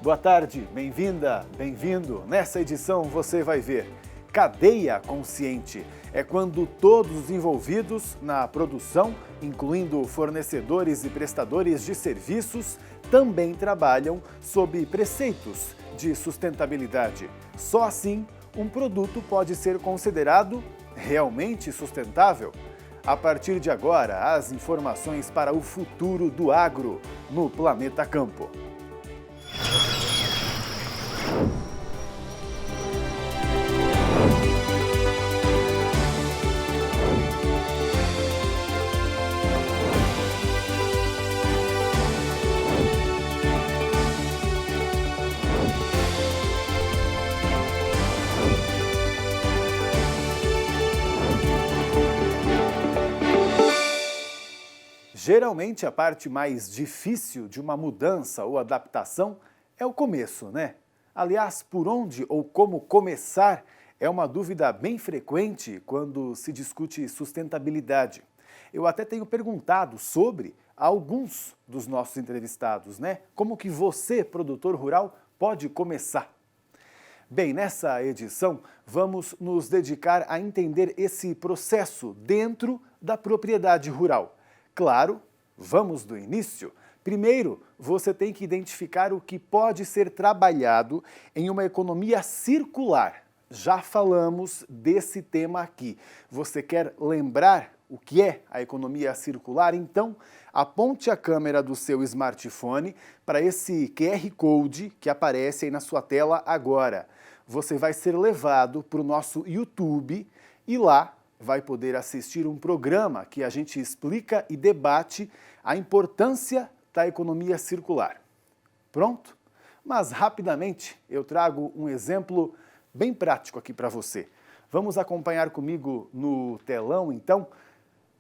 Boa tarde, bem-vinda, bem-vindo. Nessa edição você vai ver cadeia consciente. É quando todos os envolvidos na produção, incluindo fornecedores e prestadores de serviços, também trabalham sob preceitos de sustentabilidade. Só assim, um produto pode ser considerado realmente sustentável. A partir de agora, as informações para o futuro do agro no Planeta Campo. Geralmente a parte mais difícil de uma mudança ou adaptação é o começo, né? Aliás, por onde ou como começar é uma dúvida bem frequente quando se discute sustentabilidade. Eu até tenho perguntado sobre alguns dos nossos entrevistados, né? Como que você, produtor rural, pode começar? Bem, nessa edição vamos nos dedicar a entender esse processo dentro da propriedade rural. Claro, vamos do início. Primeiro, você tem que identificar o que pode ser trabalhado em uma economia circular. Já falamos desse tema aqui. Você quer lembrar o que é a economia circular? Então, aponte a câmera do seu smartphone para esse QR Code que aparece aí na sua tela agora. Você vai ser levado para o nosso YouTube e lá vai poder assistir um programa que a gente explica e debate a importância da economia circular. Pronto? Mas rapidamente eu trago um exemplo bem prático aqui para você. Vamos acompanhar comigo no telão, então?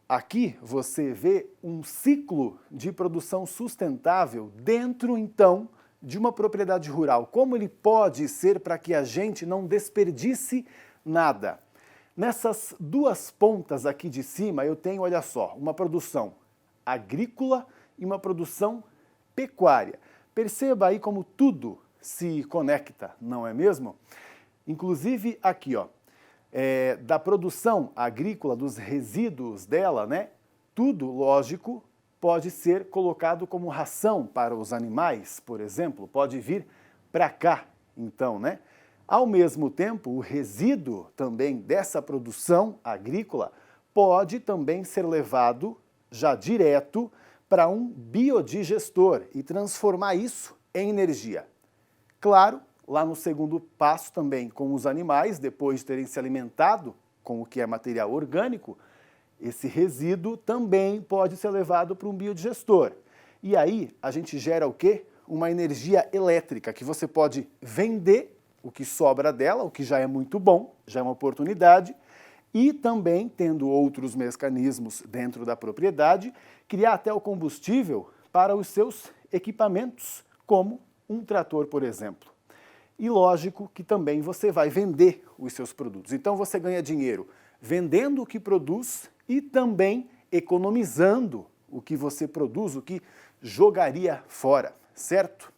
Aqui você vê um ciclo de produção sustentável dentro, então, de uma propriedade rural. Como ele pode ser para que a gente não desperdice nada? Nessas duas pontas aqui de cima eu tenho, olha só, uma produção agrícola e uma produção pecuária. Perceba aí como tudo se conecta, não é mesmo? Inclusive aqui, ó, da produção agrícola, dos resíduos dela, né? Tudo, lógico, pode ser colocado como ração para os animais, por exemplo, pode vir para cá, então, né? Ao mesmo tempo, o resíduo também dessa produção agrícola pode também ser levado já direto para um biodigestor e transformar isso em energia. Claro, lá no segundo passo também com os animais, depois de terem se alimentado com o que é material orgânico, esse resíduo também pode ser levado para um biodigestor. E aí a gente gera o quê? Uma energia elétrica que você pode vender o que sobra dela, o que já é muito bom, já é uma oportunidade, e também, tendo outros mecanismos dentro da propriedade, criar até o combustível para os seus equipamentos, como um trator, por exemplo. E lógico que também você vai vender os seus produtos. Então você ganha dinheiro vendendo o que produz e também economizando o que você produz, o que jogaria fora, certo?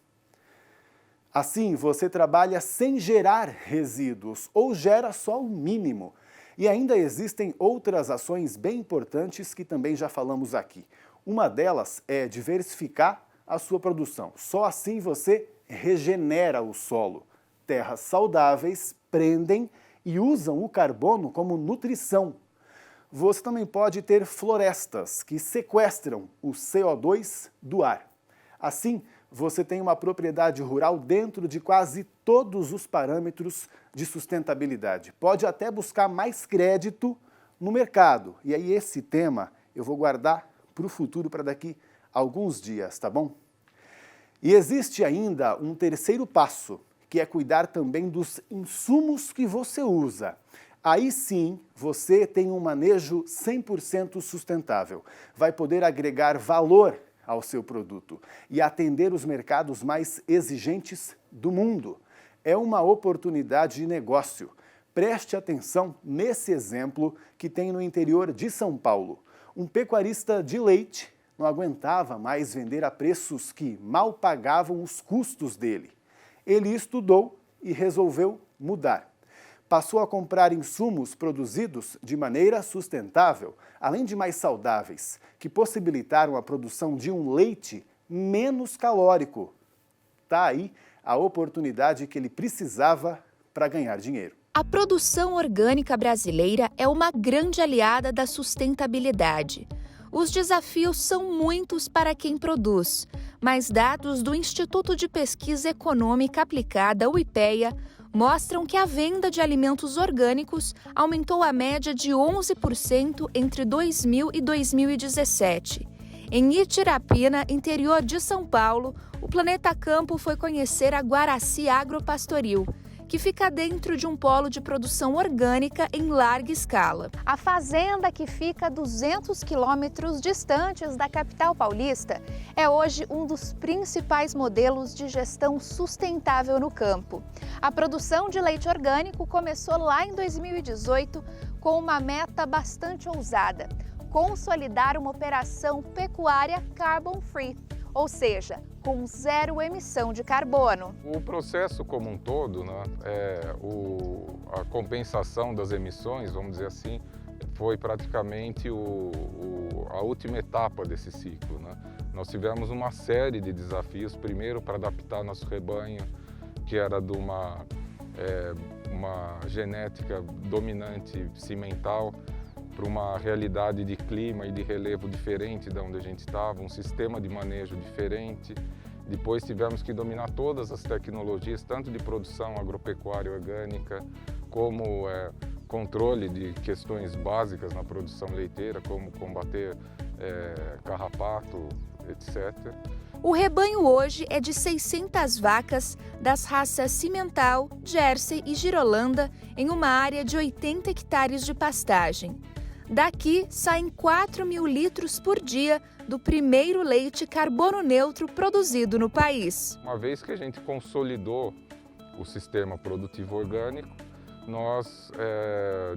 Assim, você trabalha sem gerar resíduos ou gera só o mínimo. E ainda existem outras ações bem importantes que também já falamos aqui. Uma delas é diversificar a sua produção. Só assim você regenera o solo. Terras saudáveis prendem e usam o carbono como nutrição. Você também pode ter florestas que sequestram o CO2 do ar. Assim, você tem uma propriedade rural dentro de quase todos os parâmetros de sustentabilidade. Pode até buscar mais crédito no mercado. E aí esse tema eu vou guardar para o futuro, para daqui a alguns dias, tá bom? E existe ainda um terceiro passo, que é cuidar também dos insumos que você usa. Aí sim, você tem um manejo 100% sustentável. Vai poder agregar valor ao seu produto e atender os mercados mais exigentes do mundo. É uma oportunidade de negócio. Preste atenção nesse exemplo que tem no interior de São Paulo. Um pecuarista de leite não aguentava mais vender a preços que mal pagavam os custos dele. Ele estudou e resolveu mudar. Passou a comprar insumos produzidos de maneira sustentável, além de mais saudáveis, que possibilitaram a produção de um leite menos calórico. Tá aí a oportunidade que ele precisava para ganhar dinheiro. A produção orgânica brasileira é uma grande aliada da sustentabilidade. Os desafios são muitos para quem produz, mas dados do Instituto de Pesquisa Econômica Aplicada, o IPEA, mostram que a venda de alimentos orgânicos aumentou a média de 11% entre 2000 e 2017. Em Itirapina, interior de São Paulo, o Planeta Campo foi conhecer a Guaraci Agropastoril, que fica dentro de um polo de produção orgânica em larga escala. A fazenda, que fica a 200 quilômetros distantes da capital paulista, é hoje um dos principais modelos de gestão sustentável no campo. A produção de leite orgânico começou lá em 2018 com uma meta bastante ousada: consolidar uma operação pecuária carbon free, ou seja, com zero emissão de carbono. O processo como um todo, né, a compensação das emissões, vamos dizer assim, foi praticamente a última etapa desse ciclo, né? Nós tivemos uma série de desafios, primeiro para adaptar nosso rebanho, que era de uma genética dominante cimental, para uma realidade de clima e de relevo diferente de onde a gente estava, um sistema de manejo diferente. Depois tivemos que dominar todas as tecnologias, tanto de produção agropecuária orgânica, como controle de questões básicas na produção leiteira, como combater carrapato, etc. O rebanho hoje é de 600 vacas das raças Cimental, Jersey e Girolanda, em uma área de 80 hectares de pastagem. Daqui saem 4.000 litros por dia do primeiro leite carbono neutro produzido no país. Uma vez que a gente consolidou o sistema produtivo orgânico, nós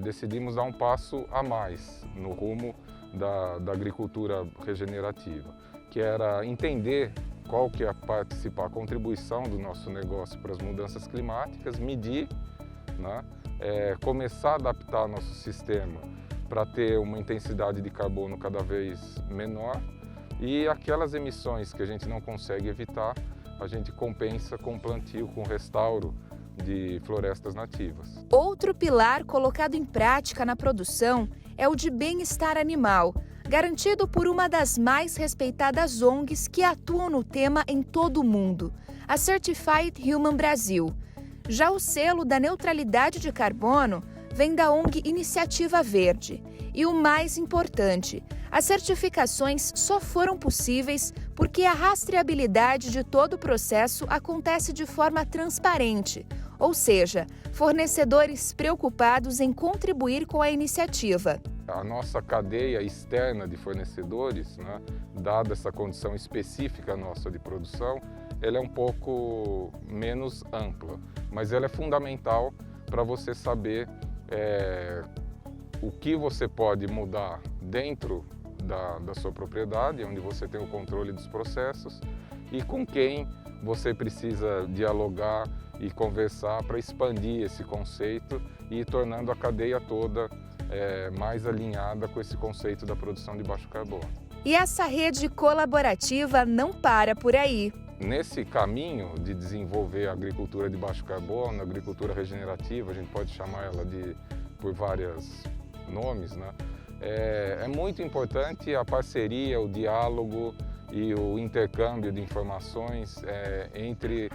decidimos dar um passo a mais no rumo da agricultura regenerativa, que era entender qual que é a contribuição do nosso negócio para as mudanças climáticas, medir, né, começar a adaptar nosso sistema para ter uma intensidade de carbono cada vez menor, e aquelas emissões que a gente não consegue evitar, a gente compensa com plantio, com restauro de florestas nativas. Outro pilar colocado em prática na produção é o de bem-estar animal, garantido por uma das mais respeitadas ONGs que atuam no tema em todo o mundo, a Certified Human Brasil. Já o selo da neutralidade de carbono vem da ONG Iniciativa Verde. E o mais importante, as certificações só foram possíveis porque a rastreabilidade de todo o processo acontece de forma transparente, ou seja, fornecedores preocupados em contribuir com a iniciativa. A nossa cadeia externa de fornecedores, né, dada essa condição específica nossa de produção, ela é um pouco menos ampla, mas ela é fundamental para você saber o que você pode mudar dentro da sua propriedade, onde você tem o controle dos processos, e com quem você precisa dialogar e conversar para expandir esse conceito e ir tornando a cadeia toda mais alinhada com esse conceito da produção de baixo carbono. E essa rede colaborativa não para por aí. Nesse caminho de desenvolver a agricultura de baixo carbono, a agricultura regenerativa, a gente pode chamar ela por vários nomes, né? É muito importante a parceria, o diálogo e o intercâmbio de informações entre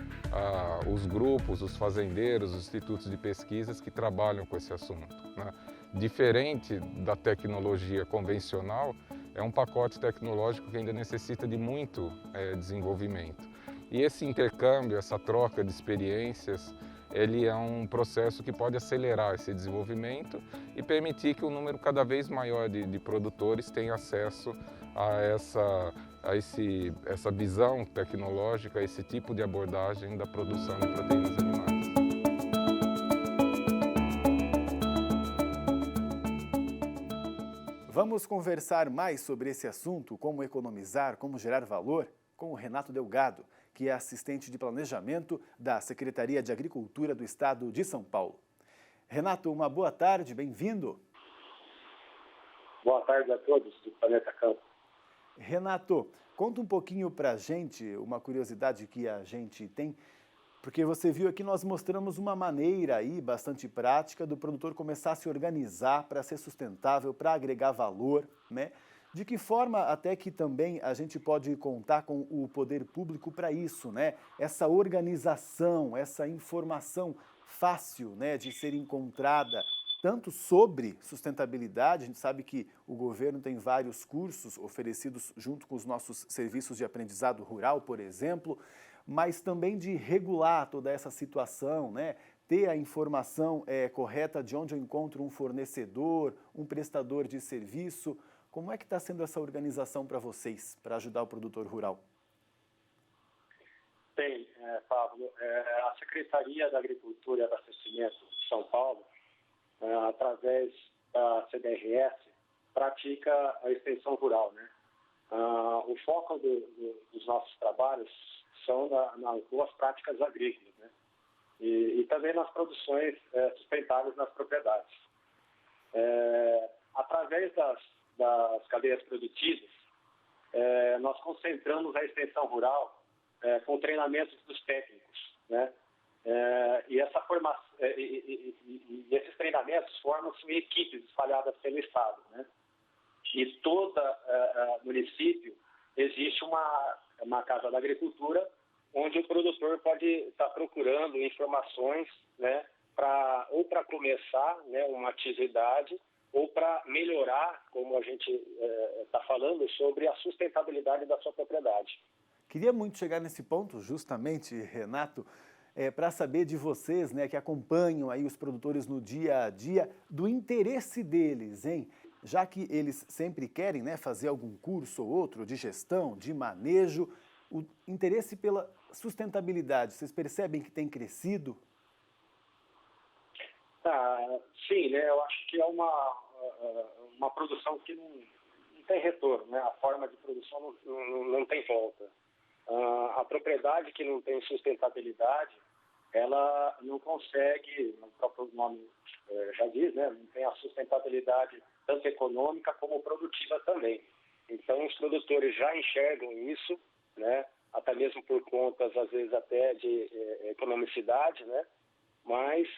os grupos, os fazendeiros, os institutos de pesquisas que trabalham com esse assunto, né? Diferente da tecnologia convencional, é um pacote tecnológico que ainda necessita de muito desenvolvimento. E esse intercâmbio, essa troca de experiências, ele é um processo que pode acelerar esse desenvolvimento e permitir que um número cada vez maior de produtores tenha acesso a essa visão tecnológica, a esse tipo de abordagem da produção de proteínas animais. Vamos conversar mais sobre esse assunto, como economizar, como gerar valor, com o Renato Delgado, que é assistente de planejamento da Secretaria de Agricultura do Estado de São Paulo. Renato, uma boa tarde, bem-vindo. Boa tarde a todos do Planeta Campo. Renato, conta um pouquinho para a gente, uma curiosidade que a gente tem, porque você viu aqui, nós mostramos uma maneira aí bastante prática do produtor começar a se organizar para ser sustentável, para agregar valor, né? De que forma até que também a gente pode contar com o poder público para isso, né? Essa organização, essa informação fácil, né, de ser encontrada, tanto sobre sustentabilidade, a gente sabe que o governo tem vários cursos oferecidos junto com os nossos serviços de aprendizado rural, por exemplo, mas também de regular toda essa situação, né? Ter a informação correta de onde eu encontro um fornecedor, um prestador de serviço. Como é que está sendo essa organização para vocês, para ajudar o produtor rural? Bem, Pablo, a Secretaria da Agricultura e Abastecimento de São Paulo, através da CDRS, pratica a extensão rural, né? O foco dos nossos trabalhos são nas boas práticas agrícolas, né? E também nas produções sustentáveis nas propriedades. Através das cadeias produtivas, nós concentramos a extensão rural com treinamentos dos técnicos, né? E esses treinamentos formam-se em equipes espalhadas pelo Estado, né? E todo município existe uma Casa da Agricultura onde o produtor pode estar procurando informações, né, ou para começar, né, uma atividade ou para melhorar, como a gente está falando, sobre a sustentabilidade da sua propriedade. Queria muito chegar nesse ponto, justamente, Renato, para saber de vocês, né, que acompanham aí os produtores no dia a dia, do interesse deles, hein? Já que eles sempre querem, né, fazer algum curso ou outro de gestão, de manejo, o interesse pela sustentabilidade, vocês percebem que tem crescido? Sim, né, eu acho que é uma produção que não tem retorno, né? A forma de produção não tem volta. A propriedade que não tem sustentabilidade, ela não consegue, o próprio nome já diz, né, não tem a sustentabilidade tanto econômica como produtiva também. Então, os produtores já enxergam isso, né, até mesmo por contas, às vezes, até de economicidade, né, mas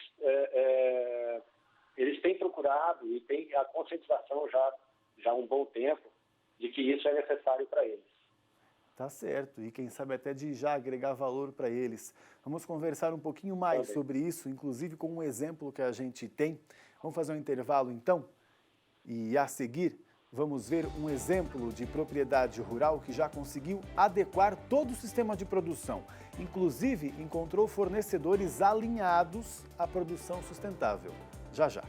eles têm procurado e têm a conscientização já há um bom tempo de que isso é necessário para eles. Tá certo, e quem sabe até de já agregar valor para eles. Vamos conversar um pouquinho mais sobre isso, inclusive com um exemplo que a gente tem. Vamos fazer um intervalo então? E a seguir, vamos ver um exemplo de propriedade rural que já conseguiu adequar todo o sistema de produção. Inclusive, encontrou fornecedores alinhados à produção sustentável. Já, já.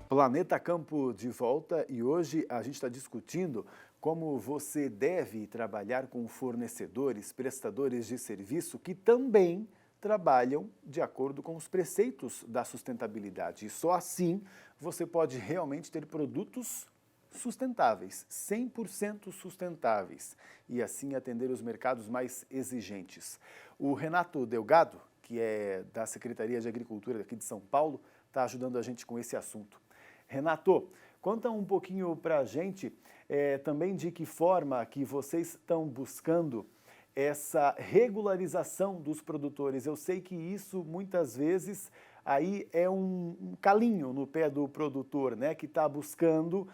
Planeta Campo de volta e hoje a gente está discutindo como você deve trabalhar com fornecedores, prestadores de serviço que também trabalham de acordo com os preceitos da sustentabilidade. E só assim você pode realmente ter produtos sustentáveis, 100% sustentáveis, e assim atender os mercados mais exigentes. O Renato Delgado, que é da Secretaria de Agricultura aqui de São Paulo, está ajudando a gente com esse assunto. Renato, conta um pouquinho para a gente também de que forma que vocês estão buscando essa regularização dos produtores. Eu sei que isso muitas vezes aí é um calinho no pé do produtor, né, que está buscando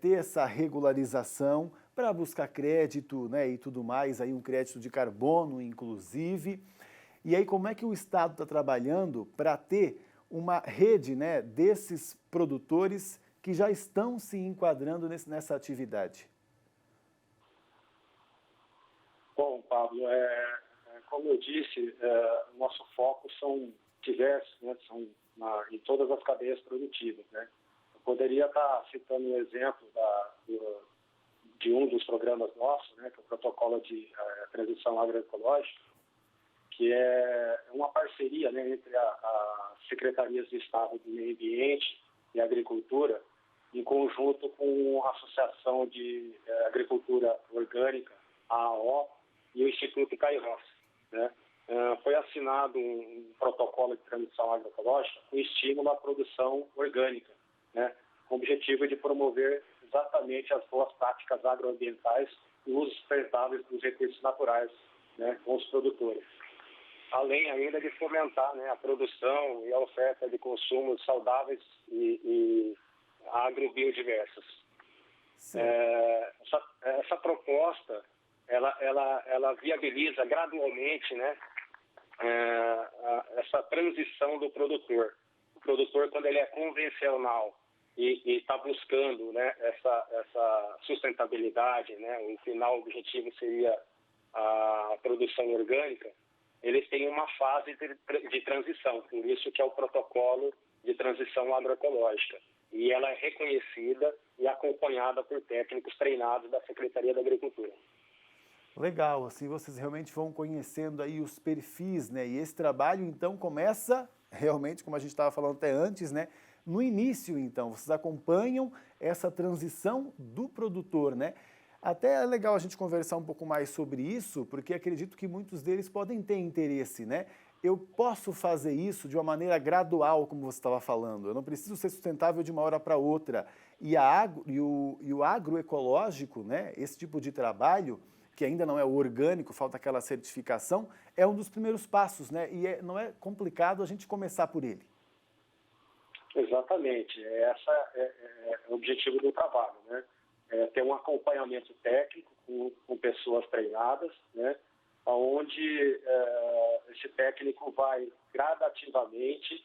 ter essa regularização para buscar crédito, né, e tudo mais, aí um crédito de carbono inclusive. E aí como é que o Estado está trabalhando para ter uma rede, né, desses produtores que já estão se enquadrando nessa atividade? Bom, Pablo, como eu disse, nosso foco são diversos, né, são em todas as cadeias produtivas, né? Eu poderia estar citando um exemplo de um dos programas nossos, né, que é o Protocolo de Transição Agroecológica, que é uma parceria, né, entre as Secretarias de Estado do Meio Ambiente e Agricultura, em conjunto com a Associação de Agricultura Orgânica, a AO, e o Instituto Kairos, né? Foi assinado um protocolo de transição agroecológica com estímulo à produção orgânica, né? Com o objetivo de promover exatamente as boas práticas agroambientais e usos sustentáveis dos recursos naturais, né, com os produtores. Além ainda de fomentar, né, a produção e a oferta de consumos saudáveis e agrobiodiversos. Essa proposta, ela viabiliza gradualmente, né, essa transição do produtor. O produtor, quando ele é convencional e está buscando, né, essa sustentabilidade, né, o final objetivo seria a produção orgânica, eles têm uma fase de transição, por isso que é o protocolo de transição agroecológica. E ela é reconhecida e acompanhada por técnicos treinados da Secretaria da Agricultura. Legal, assim vocês realmente vão conhecendo aí os perfis, né? E esse trabalho, então, começa realmente, como a gente estava falando até antes, né? No início, então, vocês acompanham essa transição do produtor, né? Até é legal a gente conversar um pouco mais sobre isso, porque acredito que muitos deles podem ter interesse, né? Eu posso fazer isso de uma maneira gradual, como você estava falando. Eu não preciso ser sustentável de uma hora para outra. E o agroecológico, né? Esse tipo de trabalho, que ainda não é o orgânico, falta aquela certificação, é um dos primeiros passos, né? E não é complicado a gente começar por ele. Exatamente. Esse é o objetivo do trabalho, né? Ter um acompanhamento técnico com pessoas treinadas, né? Onde esse técnico vai gradativamente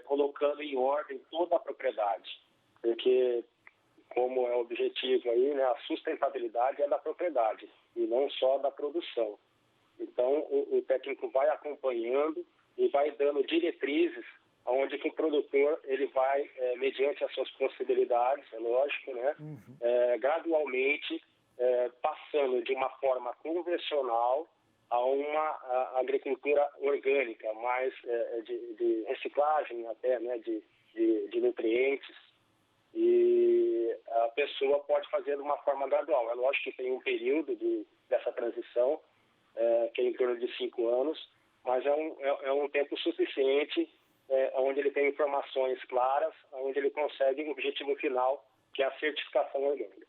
colocando em ordem toda a propriedade. Porque, como é o objetivo aí, né, a sustentabilidade é da propriedade e não só da produção. Então, o técnico vai acompanhando e vai dando diretrizes onde que o produtor ele vai, mediante as suas possibilidades, é lógico, né, gradualmente passando de uma forma convencional a uma agricultura orgânica, mais de reciclagem até, né, de nutrientes, e a pessoa pode fazer de uma forma gradual. É lógico que tem um período dessa transição, que é em torno de 5 anos, mas é um tempo suficiente onde ele tem informações claras, onde ele consegue o objetivo final, que é a certificação orgânica.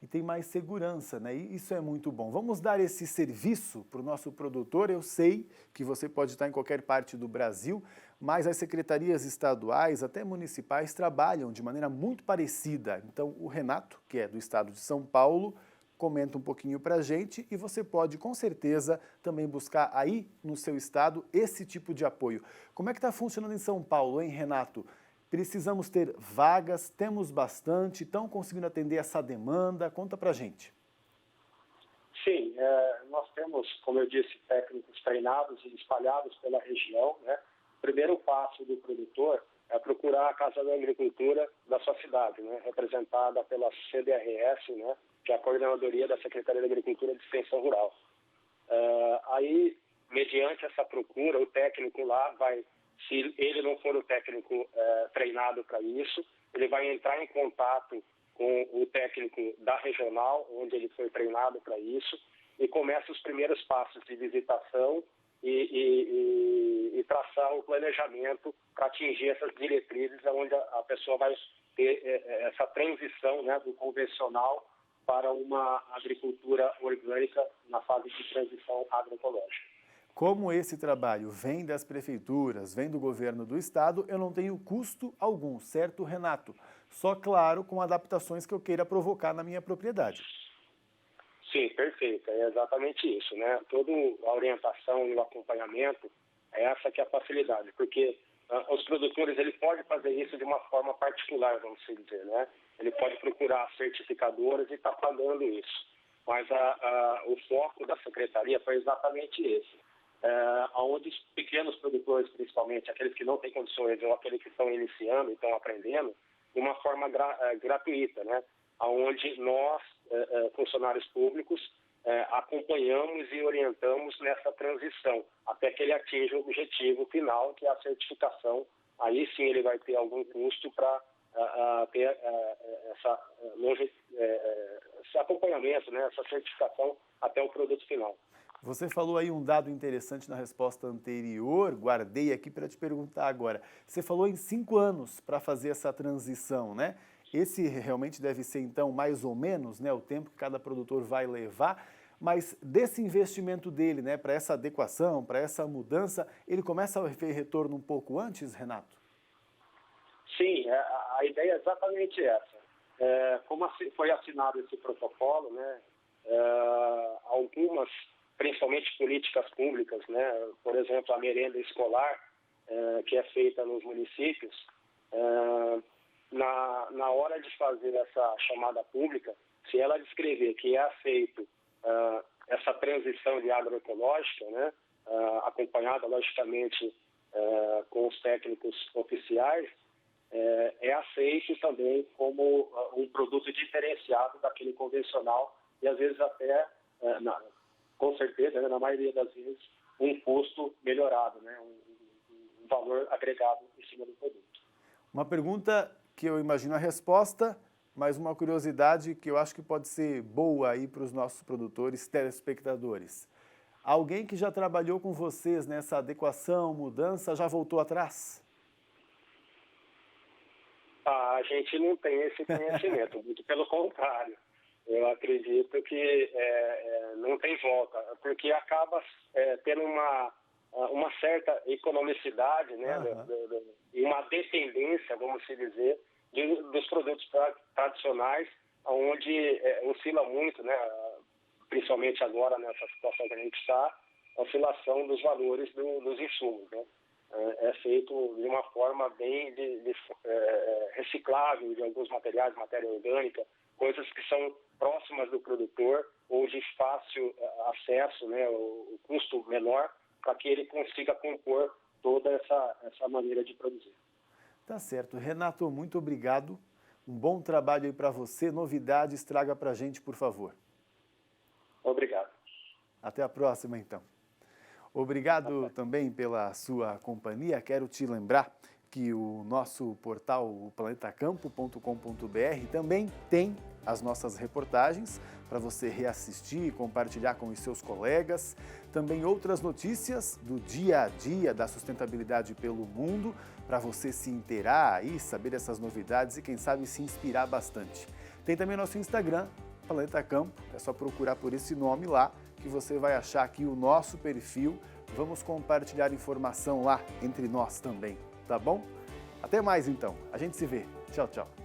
E tem mais segurança, né? E isso é muito bom. Vamos dar esse serviço para o nosso produtor. Eu sei que você pode estar em qualquer parte do Brasil, mas as secretarias estaduais, até municipais, trabalham de maneira muito parecida. Então, o Renato, que é do estado de São Paulo, comenta um pouquinho para a gente e você pode, com certeza, também buscar aí no seu estado esse tipo de apoio. Como é que está funcionando em São Paulo, hein, Renato? Precisamos ter vagas, temos bastante, estão conseguindo atender essa demanda? Conta para a gente. Sim, nós temos, como eu disse, técnicos treinados e espalhados pela região, né? O primeiro passo do produtor é procurar a Casa da Agricultura da sua cidade, né? Representada pela CDRS, né? Que é a Coordenadoria da Secretaria da Agricultura de Extensão Rural. Aí, mediante essa procura, o técnico lá vai, se ele não for o técnico treinado para isso, ele vai entrar em contato com o técnico da regional, onde ele foi treinado para isso, e começa os primeiros passos de visitação e traçar o planejamento para atingir essas diretrizes, onde a pessoa vai ter essa transição, né, do convencional para uma agricultura orgânica na fase de transição agroecológica. Como esse trabalho vem das prefeituras, vem do governo do estado, eu não tenho custo algum, certo, Renato? Só, claro, com adaptações que eu queira provocar na minha propriedade. Sim, perfeito. É exatamente isso, né? Toda a orientação e o acompanhamento é essa que é a facilidade, porque os produtores, ele pode fazer isso de uma forma particular, vamos dizer, né? Ele pode procurar certificadoras e está pagando isso. Mas o foco da secretaria foi exatamente esse. Onde os pequenos produtores, principalmente aqueles que não têm condições ou aqueles que estão iniciando e estão aprendendo, de uma forma gratuita, né? Onde nós, funcionários públicos, acompanhamos e orientamos nessa transição, até que ele atinja o objetivo final, que é a certificação. Aí sim ele vai ter algum custo para ter esse acompanhamento, né? Essa certificação até o produto final. Você falou aí um dado interessante na resposta anterior, guardei aqui para te perguntar agora. Você falou em 5 anos para fazer essa transição, né? Esse realmente deve ser, então, mais ou menos, né, o tempo que cada produtor vai levar, mas desse investimento dele, né, para essa adequação, para essa mudança, ele começa a ver retorno um pouco antes, Renato? Sim, a ideia é exatamente essa. Como foi assinado esse protocolo, né, algumas, principalmente políticas públicas, né, por exemplo, a merenda escolar, que é feita nos municípios, na hora de fazer essa chamada pública, se ela descrever que é aceito essa transição de agroecológica, né, acompanhada, logicamente, com os técnicos oficiais, é aceito também como um produto diferenciado daquele convencional e, às vezes, até, com certeza, né, na maioria das vezes, um custo melhorado, né, um valor agregado em cima do produto. Uma pergunta que eu imagino a resposta, mas uma curiosidade que eu acho que pode ser boa aí para os nossos produtores, telespectadores. Alguém que já trabalhou com vocês nessa adequação, mudança, já voltou atrás? A gente não tem esse conhecimento, muito pelo contrário. Eu acredito que não tem volta, porque acaba tendo uma certa economicidade, né, e uma dependência, vamos se dizer, dos produtos tradicionais, onde oscila muito, né, principalmente agora nessa situação que a gente está, a oscilação dos valores dos insumos, né? É feito de uma forma bem reciclável de alguns materiais, matéria orgânica, coisas que são próximas do produtor ou de fácil acesso, né, o custo menor, para que ele consiga compor toda essa maneira de produzir. Tá certo. Renato, muito obrigado. Um bom trabalho aí para você. Novidades, traga para a gente, por favor. Obrigado. Até a próxima, então. Obrigado também pela sua companhia. Quero te lembrar que o nosso portal, o planetacampo.com.br, também tem as nossas reportagens para você reassistir e compartilhar com os seus colegas. Também outras notícias do dia a dia da sustentabilidade pelo mundo, para você se inteirar e saber essas novidades e, quem sabe, se inspirar bastante. Tem também nosso Instagram, Planeta Campo, é só procurar por esse nome lá, que você vai achar aqui o nosso perfil. Vamos compartilhar informação lá entre nós também, tá bom? Até mais então, a gente se vê. Tchau, tchau.